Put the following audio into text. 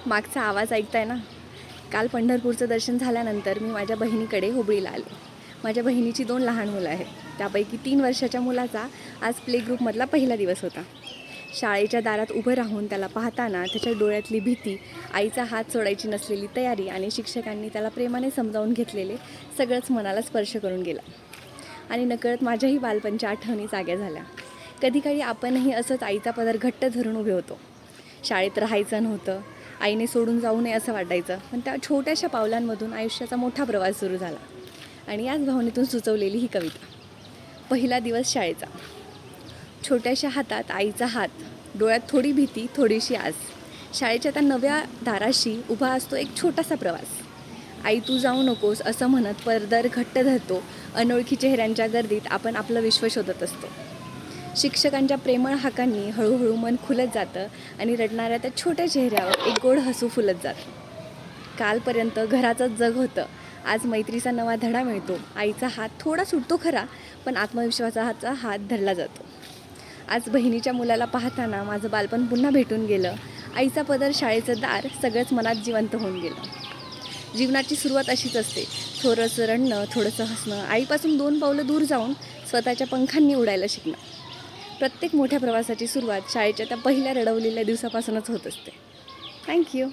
मागचा आवाज ऐकताय ना? काल पंढरपूरचं दर्शन झाल्यानंतर मी माझ्या बहिणीकडे हुबळीला आले. माझ्या बहिणीची 2 लहान मुलं आहेत. त्यापैकी 3 वर्षाच्या मुलाचा आज प्ले ग्रुपमधला पहिला दिवस होता. शाळेच्या दारात उभं राहून त्याला पाहताना त्याच्या डोळ्यातली भीती, आईचा हात सोडायची नसलेली तयारी आणि शिक्षकांनी त्याला प्रेमाने समजावून घेतलेले सगळंच मनाला स्पर्श करून गेलं. आणि नकळत माझ्याही बालपणच्या आठवणी जाग्या झाल्या. कधीकाळी आपणही असंच आईचा पदर घट्ट धरून उभे होतो. शाळेत राहायचं नव्हतं, आईने सोडून जाऊ नये असं वाटायचं, पण त्या छोट्याशा पावलांमधून आयुष्याचा मोठा प्रवास सुरू झाला. आणि याच भावनेतून सुचवलेली ही कविता. पहिला दिवस शाळेचा. छोट्याशा हातात आईचा हात, डोळ्यात थोडी भीती, थोडीशी आस. शाळेच्या त्या नव्या दाराशी उभा असतो एक छोटासा प्रवास. आई तू जाऊ नकोस असं म्हणत पदर घट्ट धरतो. अनोळखी चेहऱ्यांच्या गर्दीत आपण आपलं विश्व शोधत असतो. शिक्षकांच्या प्रेमळ हाकांनी हळूहळू मन खुलत जातं आणि रडणाऱ्या त्या छोट्या चेहऱ्यावर एक गोड हसू फुलत जातं. कालपर्यंत घराचंच जग होतं, आज मैत्रीचा नवा धडा मिळतो. आईचा हात थोडा सुटतो खरा, पण आत्मविश्वासाचा हात धरला जातो. आज बहिणीच्या मुलाला पाहताना माझं बालपण पुन्हा भेटून गेलं. आईचा पदर, शाळेचं दार, सगळंच मनात जिवंत होऊन गेलं. जीवनाची सुरुवात अशीच असते, थोडंसं रडणं, थोडंसं हसणं, आईपासून 2 पावलं दूर जाऊन स्वतःच्या पंखांनी उडायला शिकणं. प्रत्येक मोठ्या प्रवासाची सुरुवात शाळेच्या त्या पहिल्या रडवलेल्या दिवसापासूनच होत असते. थँक्यू.